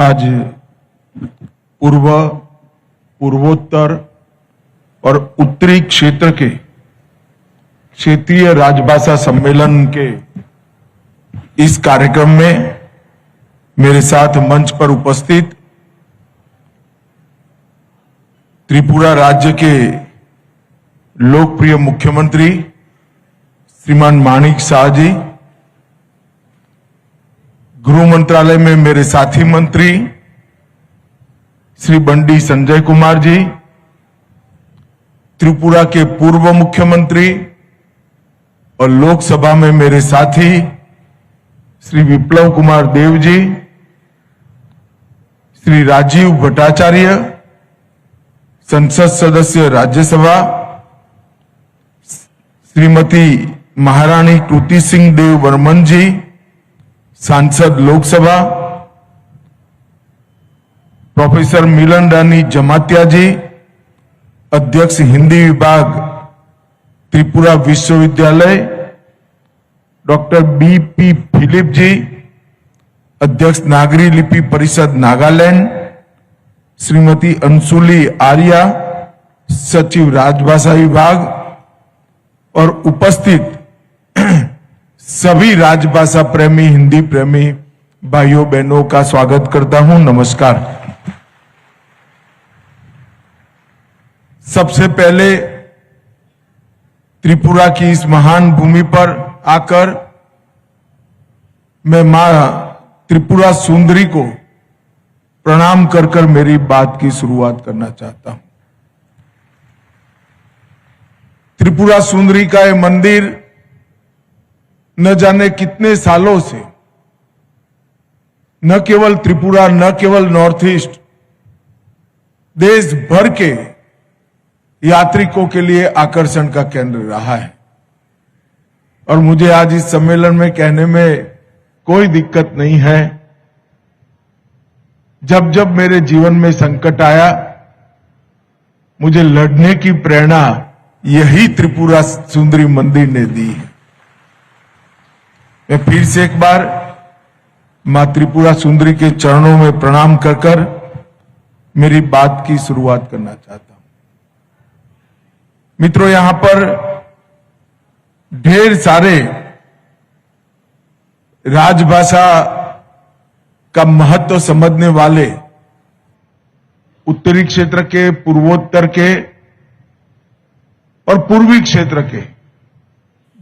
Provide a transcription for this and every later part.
आज पूर्व, पूर्वोत्तर और उत्तरी क्षेत्र के क्षेत्रीय राजभाषा सम्मेलन के इस कार्यक्रम में मेरे साथ मंच पर उपस्थित त्रिपुरा राज्य के लोकप्रिय मुख्यमंत्री श्रीमान माणिक शाह जी, गृह मंत्रालय में मेरे साथी मंत्री श्री बंडी संजय कुमार जी, त्रिपुरा के पूर्व मुख्यमंत्री और लोकसभा में मेरे साथी श्री विप्लव कुमार देव जी, श्री राजीव भट्टाचार्य, संसद सदस्य राज्यसभा, श्रीमती महारानी कृति सिंह देव बर्मन जी, सांसद लोकसभा, प्रोफेसर मिलन रानी जमातिया जी, अध्यक्ष हिंदी विभाग त्रिपुरा विश्वविद्यालय, डॉक्टर बी.पी. फिलिप जी, अध्यक्ष नागरी लिपि परिषद नागालैंड, श्रीमती अंशुली आर्या, सचिव राजभाषा विभाग और उपस्थित सभी राजभाषा प्रेमी, हिंदी प्रेमी भाइयों बहनों का स्वागत करता हूं। नमस्कार। सबसे पहले त्रिपुरा की इस महान भूमि पर आकर मैं मां त्रिपुरा सुंदरी को प्रणाम कर कर मेरी बात की शुरुआत करना चाहता हूं। त्रिपुरा सुंदरी का यह मंदिर न जाने कितने सालों से न केवल त्रिपुरा, न केवल नॉर्थ ईस्ट, देश भर के यात्रिकों के लिए आकर्षण का केंद्र रहा है। और मुझे आज इस सम्मेलन में कहने में कोई दिक्कत नहीं है, जब जब मेरे जीवन में संकट आया, मुझे लड़ने की प्रेरणा यही त्रिपुरा सुंदरी मंदिर ने दी है। मैं फिर से एक बार मां त्रिपुरा सुंदरी के चरणों में प्रणाम कर कर मेरी बात की शुरुआत करना चाहता हूं। मित्रों, यहां पर ढेर सारे राजभाषा का महत्व समझने वाले उत्तरी क्षेत्र के, पूर्वोत्तर के और पूर्वी क्षेत्र के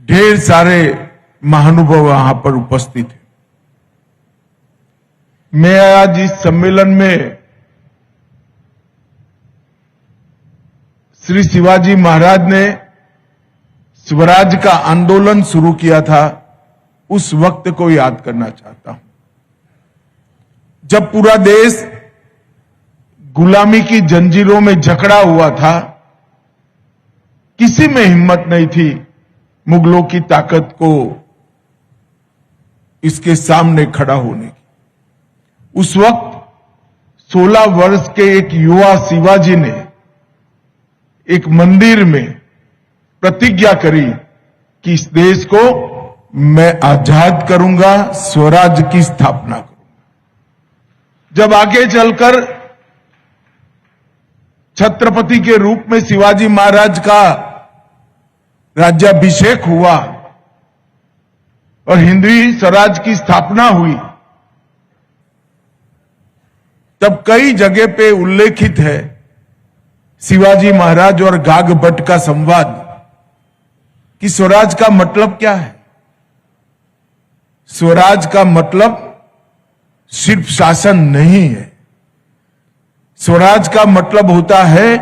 ढेर सारे महानुभाव वहां पर उपस्थित हैं। मैं आज इस सम्मेलन में श्री शिवाजी महाराज ने स्वराज का आंदोलन शुरू किया था, उस वक्त को याद करना चाहता हूं, जब पूरा देश गुलामी की जंजीरों में जकड़ा हुआ था। किसी में हिम्मत नहीं थी मुगलों की ताकत को इसके सामने खड़ा होने की। उस वक्त 16 वर्ष के एक युवा शिवाजी ने एक मंदिर में प्रतिज्ञा करी कि इस देश को मैं आजाद करूंगा, स्वराज की स्थापना करूंगा। जब आगे चलकर छत्रपति के रूप में शिवाजी महाराज का राज्याभिषेक हुआ और हिंदवी स्वराज की स्थापना हुई, तब कई जगह पे उल्लेखित है शिवाजी महाराज और गाग भट्ट का संवाद कि स्वराज का मतलब क्या है। स्वराज का मतलब सिर्फ शासन नहीं है। स्वराज का मतलब होता है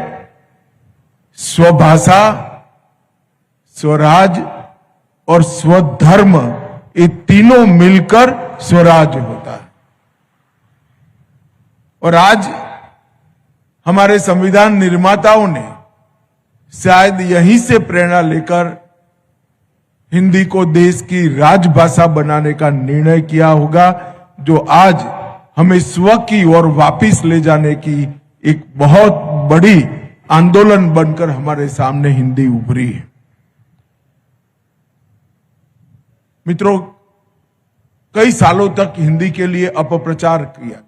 स्वभाषा, स्वराज और स्वधर्म, ये तीनों मिलकर स्वराज होता है। और आज हमारे संविधान निर्माताओं ने शायद यहीं से प्रेरणा लेकर हिंदी को देश की राजभाषा बनाने का निर्णय किया होगा, जो आज हमें स्व की ओर वापिस ले जाने की एक बहुत बड़ी आंदोलन बनकर हमारे सामने हिंदी उभरी है। मित्रों, कई सालों तक हिंदी के लिए अपप्रचार किया गया।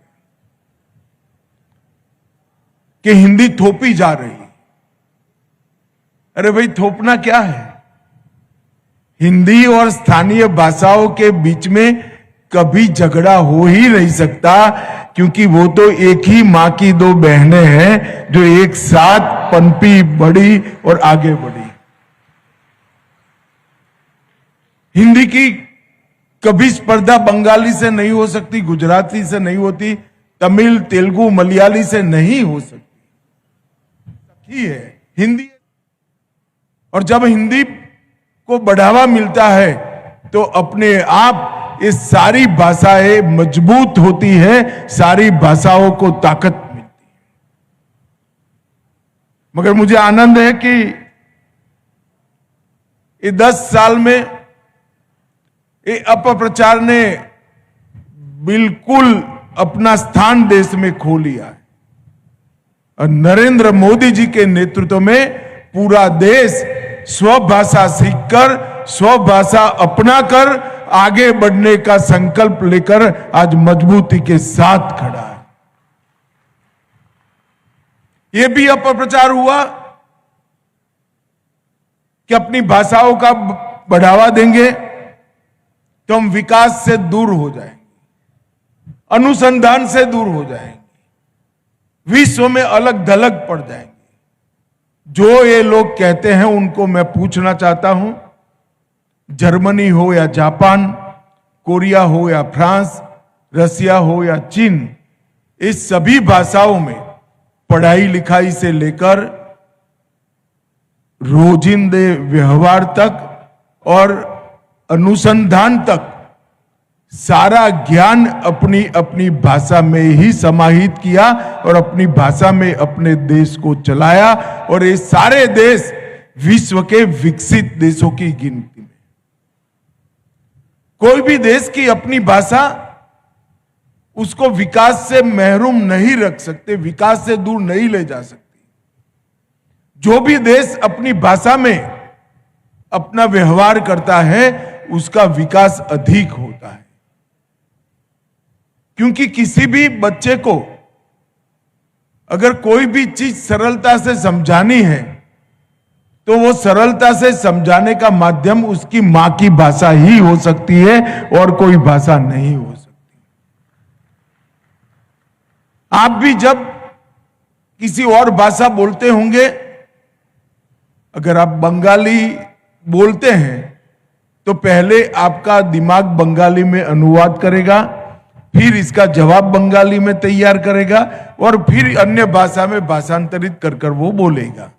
कि हिंदी थोपी जा रही है। अरे भाई, थोपना क्या है? हिंदी और स्थानीय भाषाओं के बीच में कभी झगड़ा हो ही नहीं सकता, क्योंकि वो तो एक ही मां की दो बहनें हैं जो एक साथ पनपी, बढ़ी और आगे बढ़ी। हिंदी की कभी स्पर्धा बंगाली से नहीं हो सकती, गुजराती से नहीं होती, तमिल, तेलुगु, मलयाली से नहीं हो सकती। ही है हिंदी। और जब हिंदी को बढ़ावा मिलता है तो अपने आप ये सारी भाषाएं मजबूत होती है, सारी भाषाओं को ताकत मिलती है। मगर मुझे आनंद है कि ये 10 साल में ये अपप्रचार ने बिल्कुल अपना स्थान देश में खो लिया है। और नरेंद्र मोदी जी के नेतृत्व में पूरा देश स्वभाषा सीखकर, स्वभाषा अपनाकर आगे बढ़ने का संकल्प लेकर आज मजबूती के साथ खड़ा है। यह भी अपप्रचार हुआ कि अपनी भाषाओं का बढ़ावा देंगे तो हम विकास से दूर हो जाएंगे, अनुसंधान से दूर हो जाएंगे, विश्व में अलग थलग पड़ जाएंगे। जो ये लोग कहते हैं उनको मैं पूछना चाहता हूं, जर्मनी हो या जापान, कोरिया हो या फ्रांस, रसिया हो या चीन, इस सभी भाषाओं में पढ़ाई लिखाई से लेकर रोजिंदे व्यवहार तक और अनुसंधान तक सारा ज्ञान अपनी अपनी भाषा में ही समाहित किया और अपनी भाषा में अपने देश को चलाया। और ये सारे देश विश्व के विकसित देशों की गिनती में। कोई भी देश की अपनी भाषा उसको विकास से महरूम नहीं रख सकते, विकास से दूर नहीं ले जा सकती। जो भी देश अपनी भाषा में अपना व्यवहार करता है उसका विकास अधिक होता है, क्योंकि किसी भी बच्चे को अगर कोई भी चीज सरलता से समझानी है तो वो सरलता से समझाने का माध्यम उसकी मां की भाषा ही हो सकती है और कोई भाषा नहीं हो सकती। आप भी जब किसी और भाषा बोलते होंगे, अगर आप बंगाली बोलते हैं तो पहले आपका दिमाग बंगाली में अनुवाद करेगा, फिर इसका जवाब बंगाली में तैयार करेगा और फिर अन्य भाषा में भाषांतरित कर कर वो बोलेगा।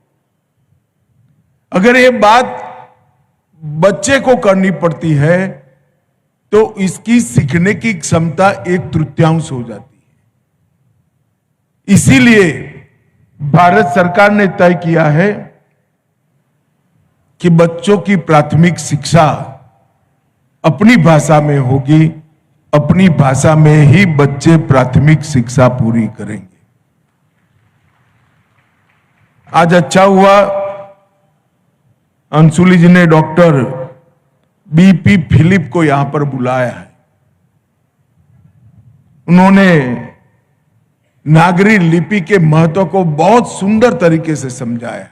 अगर ये बात बच्चे को करनी पड़ती है तो इसकी सीखने की क्षमता 1/3 हो जाती है। इसीलिए भारत सरकार ने तय किया है कि बच्चों की प्राथमिक शिक्षा अपनी भाषा में होगी, अपनी भाषा में ही बच्चे प्राथमिक शिक्षा पूरी करेंगे। आज अच्छा हुआ अंशुली जी ने डॉक्टर बीपी फिलिप को यहां पर बुलाया है। उन्होंने नागरी लिपि के महत्व को बहुत सुंदर तरीके से समझाया।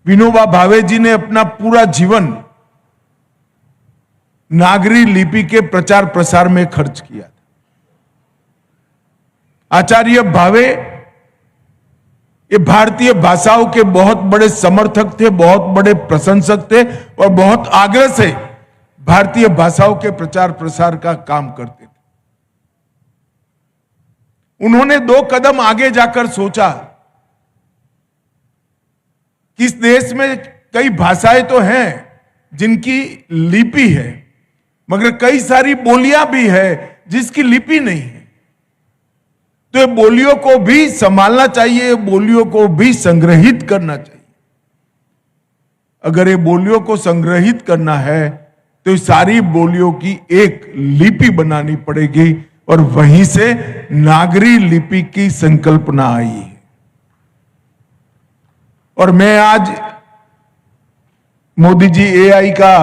विनोबा भावे जी ने अपना पूरा जीवन नागरी लिपि के प्रचार प्रसार में खर्च किया था। आचार्य भावे ये भारतीय भाषाओं के बहुत बड़े समर्थक थे, बहुत बड़े प्रशंसक थे और बहुत आग्रह से भारतीय भाषाओं के प्रचार प्रसार का काम करते थे। उन्होंने 2 कदम आगे जाकर सोचा कि इस देश में कई भाषाएं तो हैं जिनकी लिपि है, मगर कई सारी बोलियां भी है जिसकी लिपि नहीं है। तो ये बोलियों को भी संभालना चाहिए, बोलियों को भी संग्रहित करना चाहिए। अगर ये बोलियों को संग्रहित करना है तो सारी बोलियों की एक लिपि बनानी पड़ेगी और वहीं से नागरी लिपि की संकल्पना आई है। और मैं आज मोदी जी एआई का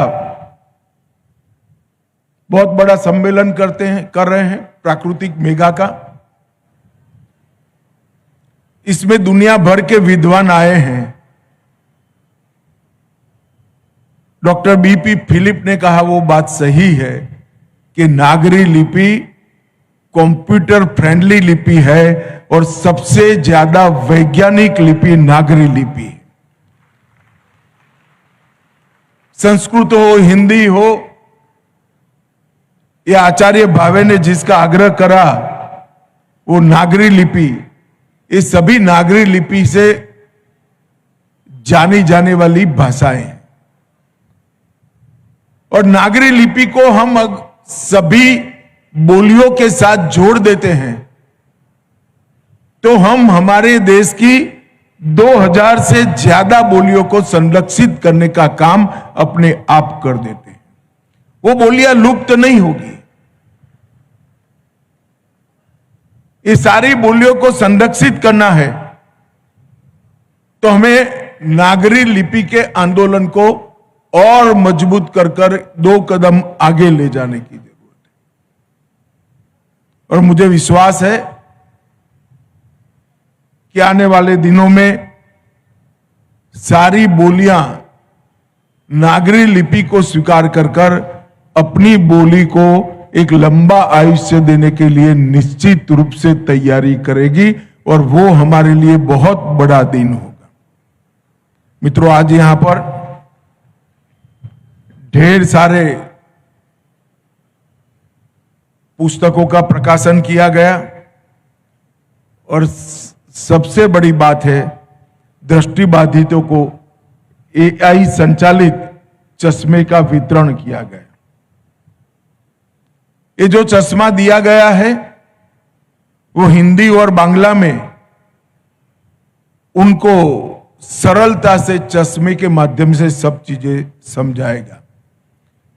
बहुत बड़ा सम्मेलन कर रहे हैं प्राकृतिक मेगा का। इसमें दुनिया भर के विद्वान आए हैं। डॉक्टर बीपी फिलिप ने कहा, वो बात सही है कि नागरी लिपि कंप्यूटर फ्रेंडली लिपि है और सबसे ज्यादा वैज्ञानिक लिपि नागरी लिपि। संस्कृत हो, हिंदी हो, ये आचार्य भावे ने जिसका आग्रह करा वो नागरी लिपि, ये सभी नागरी लिपि से जानी जाने वाली भाषाएं। और नागरी लिपि को हम सभी बोलियों के साथ जोड़ देते हैं तो हम हमारे देश की 2000 से ज्यादा बोलियों को संरक्षित करने का काम अपने आप कर देते हैं। वो बोलियां लुप्त नहीं होगी। ये सारी बोलियों को संरक्षित करना है तो हमें नागरी लिपि के आंदोलन को और मजबूत कर 2 कदम आगे ले जाने की जरूरत है। और मुझे विश्वास है कि आने वाले दिनों में सारी बोलियां नागरी लिपि को स्वीकार कर अपनी बोली को एक लंबा आयुष्य देने के लिए निश्चित रूप से तैयारी करेगी और वो हमारे लिए बहुत बड़ा दिन होगा। मित्रों, आज यहां पर ढेर सारे पुस्तकों का प्रकाशन किया गया और सबसे बड़ी बात है, दृष्टिबाधितों को एआई संचालित चश्मे का वितरण किया गया। ये जो चश्मा दिया गया है वो हिंदी और बांग्ला में उनको सरलता से चश्मे के माध्यम से सब चीजें समझाएगा।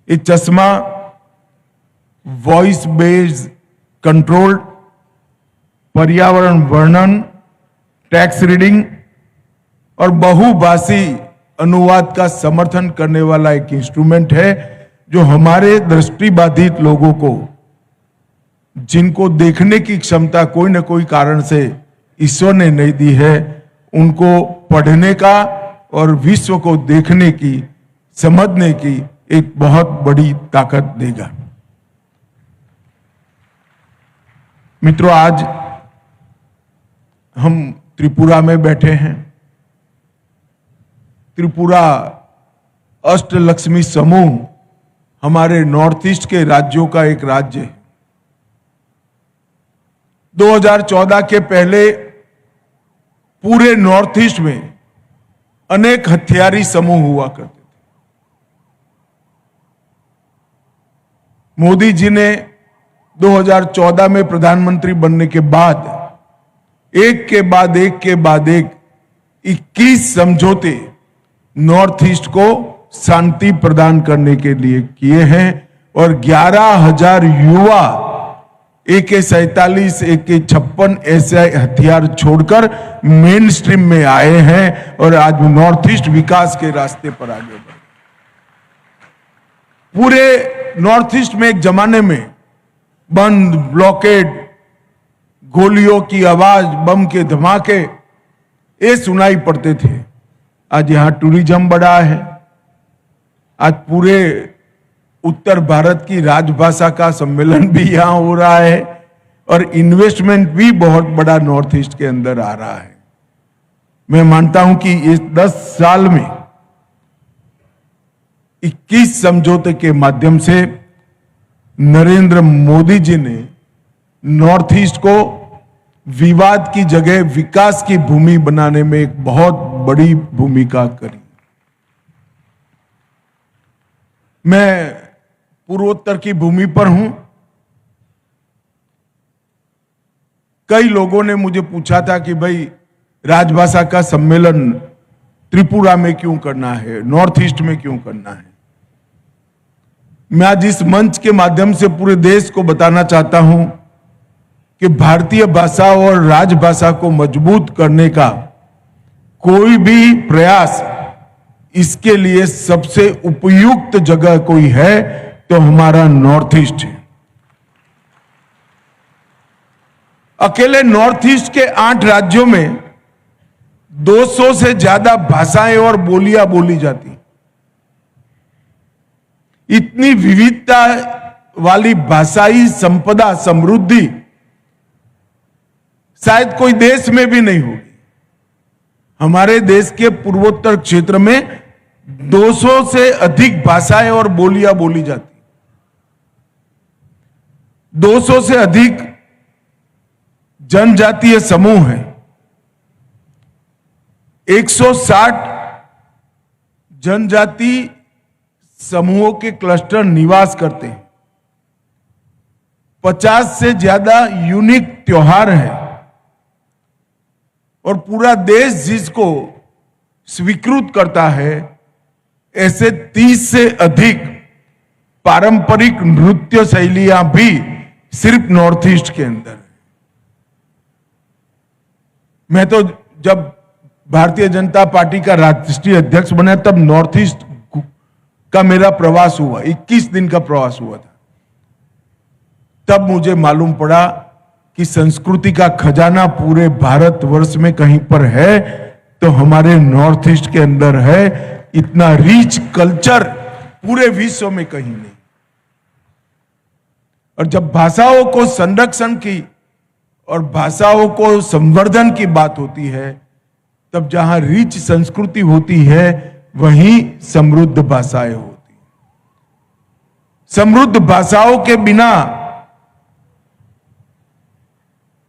ये चश्मा वॉइस बेस्ड कंट्रोल्ड, पर्यावरण वर्णन, टेक्स्ट रीडिंग और बहुभाषी अनुवाद का समर्थन करने वाला एक इंस्ट्रूमेंट है जो हमारे दृष्टिबाधित लोगों को, जिनको देखने की क्षमता कोई न कोई कारण से ईश्वर ने नहीं दी है, उनको पढ़ने का और विश्व को देखने की, समझने की एक बहुत बड़ी ताकत देगा। मित्रों, आज हम त्रिपुरा में बैठे हैं। त्रिपुरा अष्टलक्ष्मी समूह हमारे नॉर्थ ईस्ट के राज्यों का एक राज्य है। 2014 के पहले पूरे नॉर्थ ईस्ट में अनेक हथियारी समूह हुआ करते थे। मोदी जी ने 2014 में प्रधानमंत्री बनने के बाद एक के बाद एक 21 समझौते नॉर्थ ईस्ट को शांति प्रदान करने के लिए किए हैं और 11,000 युवा AK-47, AK-56 ऐसे हथियार छोड़कर मेन स्ट्रीम में आए हैं और आज नॉर्थ ईस्ट विकास के रास्ते पर आगे बढ़े। पूरे नॉर्थ ईस्ट में एक जमाने में बंद, ब्लॉकेड, गोलियों की आवाज, बम के धमाके ये सुनाई पड़ते थे। आज यहां टूरिज्म बढ़ा है। आज पूरे उत्तर भारत की राजभाषा का सम्मेलन भी यहां हो रहा है और इन्वेस्टमेंट भी बहुत बड़ा नॉर्थ ईस्ट के अंदर आ रहा है। मैं मानता हूं कि इस 10 साल में 21 समझौते के माध्यम से नरेंद्र मोदी जी ने नॉर्थ ईस्ट को विवाद की जगह विकास की भूमि बनाने में एक बहुत बड़ी भूमिका करी। मैं पूर्वोत्तर की भूमि पर हूं। कई लोगों ने मुझे पूछा था कि भाई राजभाषा का सम्मेलन त्रिपुरा में क्यों करना है, नॉर्थ ईस्ट में क्यों करना है। मैं आज इस मंच के माध्यम से पूरे देश को बताना चाहता हूं कि भारतीय भाषा और राजभाषा को मजबूत करने का कोई भी प्रयास, इसके लिए सबसे उपयुक्त जगह कोई है तो हमारा नॉर्थ ईस्ट है। अकेले नॉर्थ ईस्ट के 8 राज्यों में 200 से ज्यादा भाषाएं और बोलियां बोली जाती। इतनी विविधता वाली भाषाई संपदा समृद्धि शायद कोई देश में भी नहीं होगी। हमारे देश के पूर्वोत्तर क्षेत्र में 200 से अधिक भाषाएं और बोलियां बोली जाती। 200 से अधिक जनजातीय समूह हैं। 160 जनजाति समूहों के क्लस्टर निवास करते हैं। 50 से ज्यादा यूनिक त्योहार हैं और पूरा देश जिसको स्वीकृत करता है, ऐसे 30 से अधिक पारंपरिक नृत्य शैलियां भी सिर्फ नॉर्थ ईस्ट के अंदर है। मैं तो जब भारतीय जनता पार्टी का राष्ट्रीय अध्यक्ष बना तब नॉर्थ ईस्ट का मेरा प्रवास हुआ, 21 दिन का प्रवास हुआ था। तब मुझे मालूम पड़ा कि संस्कृति का खजाना पूरे भारतवर्ष में कहीं पर है तो हमारे नॉर्थ ईस्ट के अंदर है। इतना रिच कल्चर पूरे विश्व में कहीं नहीं। और जब भाषाओं को संरक्षण की और भाषाओं को संवर्धन की बात होती है, तब जहां रिच संस्कृति होती है वहीं समृद्ध भाषाएं होती। समृद्ध भाषाओं के बिना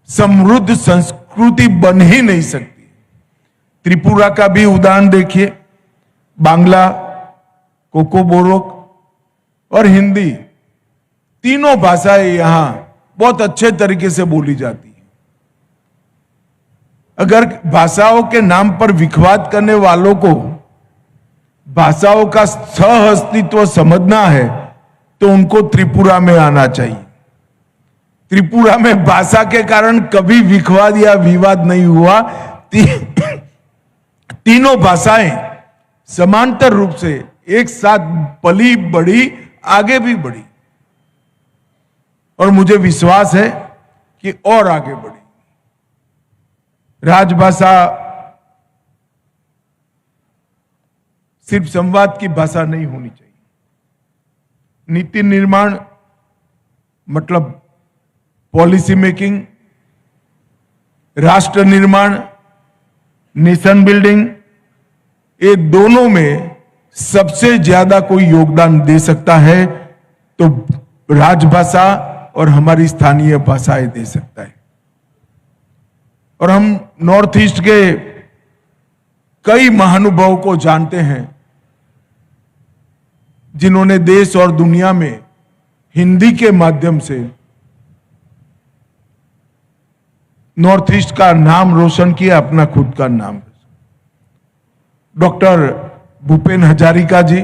समृद्ध संस्कृति बन ही नहीं सकती। त्रिपुरा का भी उदाहरण देखिए। बांग्ला, कोकोबोरोक और हिंदी, तीनों भाषाएं यहां बहुत अच्छे तरीके से बोली जाती हैं। अगर भाषाओं के नाम पर विखवाद करने वालों को भाषाओं का सह अस्तित्व समझना है तो उनको त्रिपुरा में आना चाहिए। त्रिपुरा में भाषा के कारण कभी विखवाद या विवाद नहीं हुआ। तीनों भाषाएं समांतर रूप से एक साथ पली बढ़ी, आगे भी बढ़ी और मुझे विश्वास है कि और आगे बढ़ी। राजभाषा सिर्फ संवाद की भाषा नहीं होनी चाहिए। नीति निर्माण मतलब पॉलिसी मेकिंग, राष्ट्र निर्माण, नेशन बिल्डिंग, ये दोनों में सबसे ज्यादा कोई योगदान दे सकता है तो राजभाषा और हमारी स्थानीय भाषाएं दे सकता है। और हम नॉर्थ ईस्ट के कई महानुभावों को जानते हैं जिन्होंने देश और दुनिया में हिंदी के माध्यम से नॉर्थ ईस्ट का नाम रोशन किया, अपना खुद का नाम। डॉक्टर भूपेन हजारिका जी,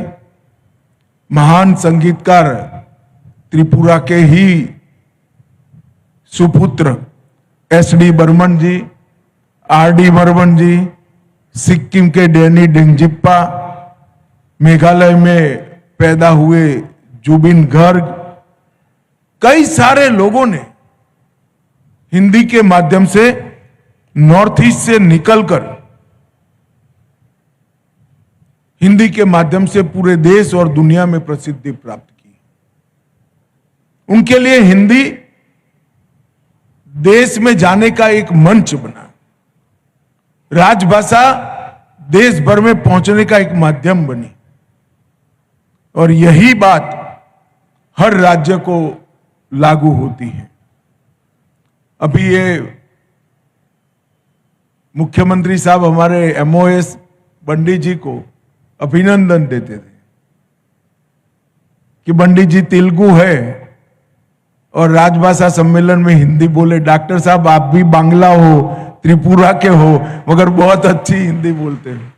महान संगीतकार, त्रिपुरा के ही सुपुत्र एस.डी. बर्मन जी, आर.डी. बर्मन जी, सिक्किम के डैनी डेंगजिप्पा, मेघालय में पैदा हुए जुबिन गर्ग, कई सारे लोगों ने हिंदी के माध्यम से नॉर्थ ईस्ट से निकलकर हिंदी के माध्यम से पूरे देश और दुनिया में प्रसिद्धि प्राप्त की। उनके लिए हिंदी देश में जाने का एक मंच बना, राजभाषा देश भर में पहुंचने का एक माध्यम बनी। और यही बात हर राज्य को लागू होती है। अभी ये मुख्यमंत्री साहब हमारे एमओएस बंडी जी को अभिनंदन देते थे कि बंडी जी तेलुगु है और राजभाषा सम्मेलन में हिंदी बोले। डॉक्टर साहब आप भी बांग्ला हो, त्रिपुरा के हो, मगर बहुत अच्छी हिंदी बोलते हो।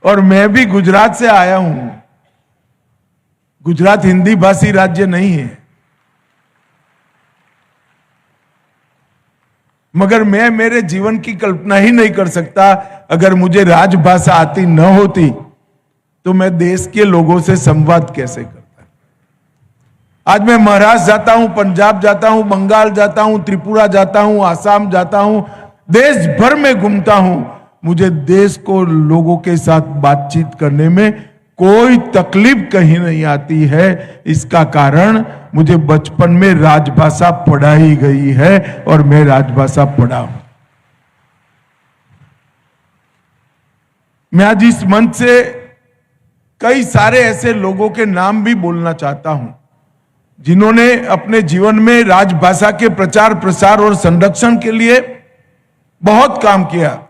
और मैं भी गुजरात से आया हूं। गुजरात हिंदी भाषी राज्य नहीं है, मगर मैं मेरे जीवन की कल्पना ही नहीं कर सकता अगर मुझे राजभाषा आती न होती तो मैं देश के लोगों से संवाद कैसे करता। आज मैं महाराष्ट्र जाता हूं, पंजाब जाता हूं, बंगाल जाता हूं, त्रिपुरा जाता हूं, आसाम जाता हूं, देश भर में घूमता हूं, मुझे देश को लोगों के साथ बातचीत करने में कोई तकलीफ कहीं नहीं आती है। इसका कारण मुझे बचपन में राजभाषा पढ़ाई गई है और मैं राजभाषा पढ़ा हूं। मैं आज इस मंच से कई सारे ऐसे लोगों के नाम भी बोलना चाहता हूं जिन्होंने अपने जीवन में राजभाषा के प्रचार प्रसार और संरक्षण के लिए बहुत काम किया,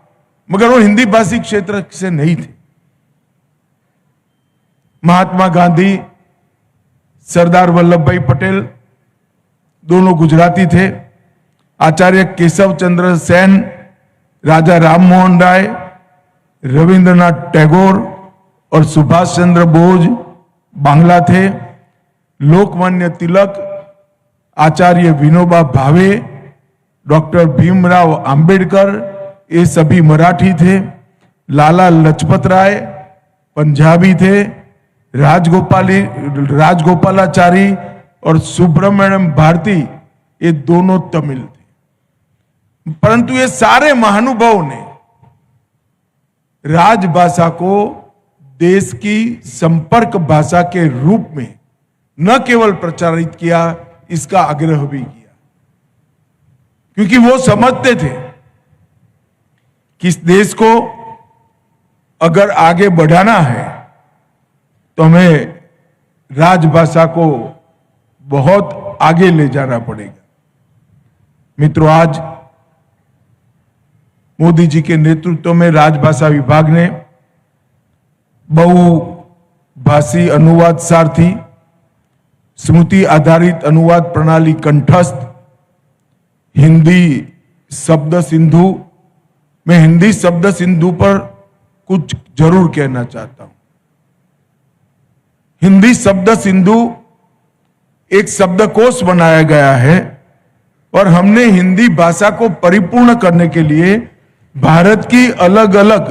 मगर वो हिंदी भाषी क्षेत्र से नहीं थे। महात्मा गांधी, सरदार वल्लभ भाई पटेल दोनों गुजराती थे। आचार्य केशव चंद्र सेन, राजा राम मोहन राय, रविंद्रनाथ टैगोर और सुभाष चंद्र बोस बांग्ला थे। लोकमान्य तिलक, आचार्य विनोबा भावे, डॉक्टर भीमराव अंबेडकर, ये सभी मराठी थे। लाला लजपत राय पंजाबी थे। राजगोपालाचारी और सुब्रमण्यम भारती ये दोनों तमिल थे। परंतु ये सारे महानुभावों ने राजभाषा को देश की संपर्क भाषा के रूप में न केवल प्रचारित किया, इसका आग्रह भी किया, क्योंकि वो समझते थे कि इस देश को अगर आगे बढ़ाना है तो हमें राजभाषा को बहुत आगे ले जाना पड़ेगा। मित्रों, आज मोदी जी के नेतृत्व में राजभाषा विभाग ने बहुभाषी अनुवाद सारथी, स्मृति आधारित अनुवाद प्रणाली कंठस्थ, हिंदी शब्द सिंधु, मैं हिंदी शब्द सिंधु पर कुछ जरूर कहना चाहता हूं। हिंदी शब्द सिंधु एक शब्दकोश बनाया गया है और हमने हिंदी भाषा को परिपूर्ण करने के लिए भारत की अलग अलग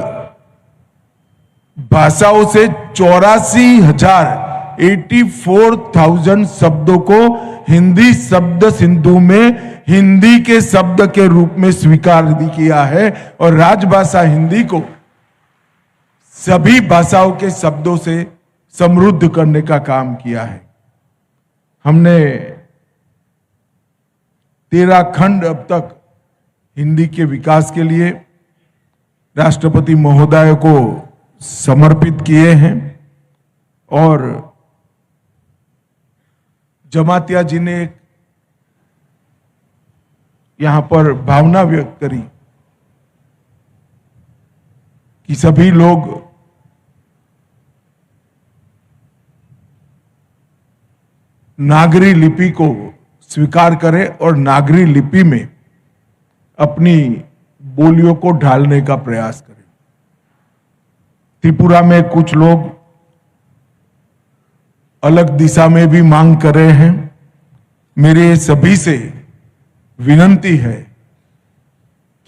भाषाओं से 84,000 शब्दों को हिंदी शब्द सिंधु में हिंदी के शब्द के रूप में स्वीकार किया है और राजभाषा हिंदी को सभी भाषाओं के शब्दों से समृद्ध करने का काम किया है। हमने 13 खंड अब तक हिंदी के विकास के लिए राष्ट्रपति महोदय को समर्पित किए हैं और जमातिया जी ने यहां पर भावना व्यक्त करी कि सभी लोग नागरी लिपि को स्वीकार करें और नागरी लिपि में अपनी बोलियों को ढालने का प्रयास करें। त्रिपुरा में कुछ लोग अलग दिशा में भी मांग कर रहे हैं। मेरे सभी से विनती है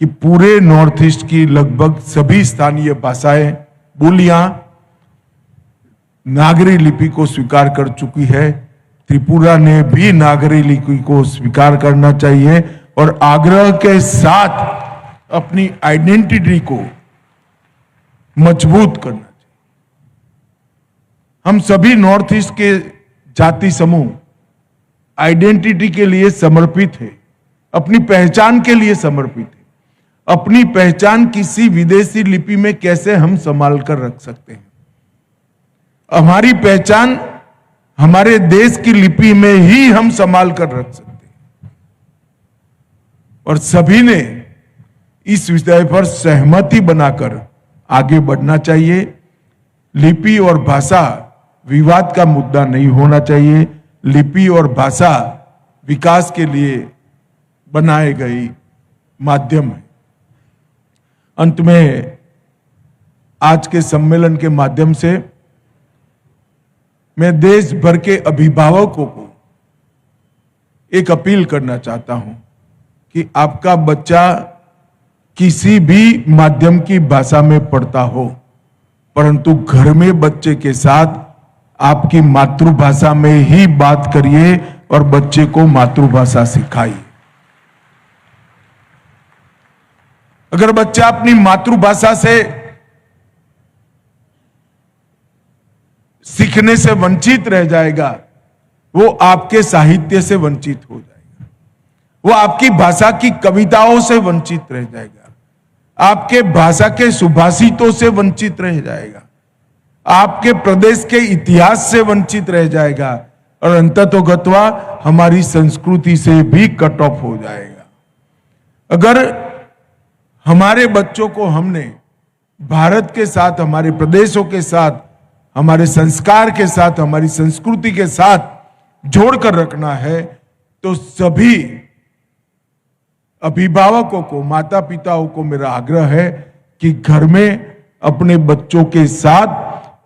कि पूरे नॉर्थ ईस्ट की लगभग सभी स्थानीय भाषाएं, बोलियां नागरी लिपि को स्वीकार कर चुकी है। त्रिपुरा ने भी नागरी लिपि को स्वीकार करना चाहिए और आग्रह के साथ अपनी आइडेंटिटी को मजबूत करना चाहिए। हम सभी नॉर्थ ईस्ट के जाति समूह आइडेंटिटी के लिए समर्पित है, अपनी पहचान के लिए समर्पित है। अपनी पहचान किसी विदेशी लिपि में कैसे हम संभाल कर रख सकते हैं? हमारी पहचान हमारे देश की लिपि में ही हम संभाल कर रख सकते हैं और सभी ने इस विषय पर सहमति बनाकर आगे बढ़ना चाहिए। लिपि और भाषा विवाद का मुद्दा नहीं होना चाहिए। लिपि और भाषा विकास के लिए बनाए गई माध्यम है। अंत में आज के सम्मेलन के माध्यम से मैं देश भर के अभिभावकों को एक अपील करना चाहता हूं कि आपका बच्चा किसी भी माध्यम की भाषा में पढ़ता हो, परंतु घर में बच्चे के साथ आपकी मातृभाषा में ही बात करिए और बच्चे को मातृभाषा सिखाइए। अगर बच्चा अपनी मातृभाषा से सीखने से वंचित रह जाएगा, वो आपके साहित्य से वंचित हो जाएगा, वो आपकी भाषा की कविताओं से वंचित रह जाएगा, आपके भाषा के सुभाषितों से वंचित रह जाएगा, आपके प्रदेश के इतिहास से वंचित रह जाएगा और अंततोगत्वा हमारी संस्कृति से भी कट ऑफ हो जाएगा। अगर हमारे बच्चों को हमने भारत के साथ, हमारे प्रदेशों के साथ, हमारे संस्कार के साथ, हमारी संस्कृति के साथ जोड़कर रखना है, तो सभी अभिभावकों को, माता पिताओं को मेरा आग्रह है कि घर में अपने बच्चों के साथ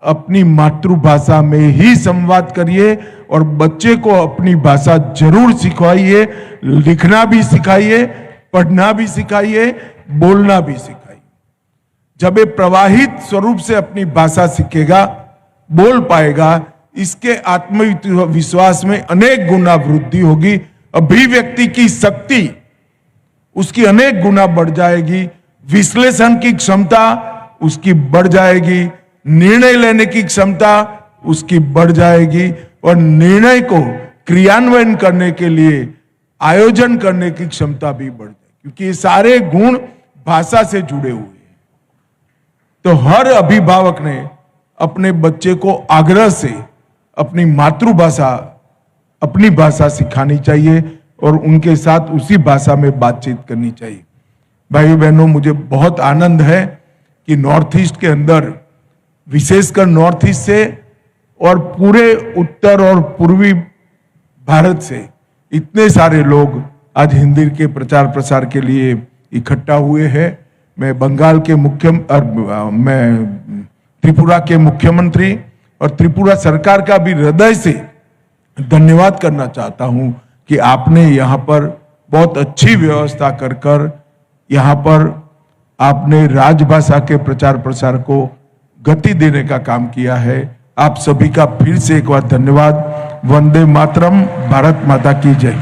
अपनी मातृभाषा में ही संवाद करिए और बच्चे को अपनी भाषा जरूर सिखाइए, लिखना भी सिखाइए, पढ़ना भी सिखाइए, बोलना भी सिखाइए। जब ये प्रवाहित स्वरूप से अपनी भाषा सीखेगा, बोल पाएगा, इसके आत्मविश्वास में अनेक गुना वृद्धि होगी, अभिव्यक्ति की शक्ति उसकी अनेक गुना बढ़ जाएगी, विश्लेषण की क्षमता उसकी बढ़ जाएगी, निर्णय लेने की क्षमता उसकी बढ़ जाएगी और निर्णय को क्रियान्वयन करने के लिए आयोजन करने की क्षमता भी बढ़ जाएगी, क्योंकि ये सारे गुण भाषा से जुड़े हुए हैं। तो हर अभिभावक ने अपने बच्चे को आग्रह से अपनी मातृभाषा, अपनी भाषा सिखानी चाहिए और उनके साथ उसी भाषा में बातचीत करनी चाहिए। भाइयों बहनों, मुझे बहुत आनंद है कि नॉर्थ ईस्ट के अंदर, विशेषकर नॉर्थ ईस्ट से और पूरे उत्तर और पूर्वी भारत से इतने सारे लोग आज हिंदी के प्रचार प्रसार के लिए इकट्ठा हुए हैं। मैं बंगाल के मैं त्रिपुरा के मुख्यमंत्री और त्रिपुरा सरकार का भी हृदय से धन्यवाद करना चाहता हूं कि आपने यहाँ पर बहुत अच्छी व्यवस्था कर यहाँ पर आपने राजभाषा के प्रचार प्रसार को गति देने का काम किया है। आप सभी का फिर से एक बार धन्यवाद। वंदे मातरम। भारत माता की जय।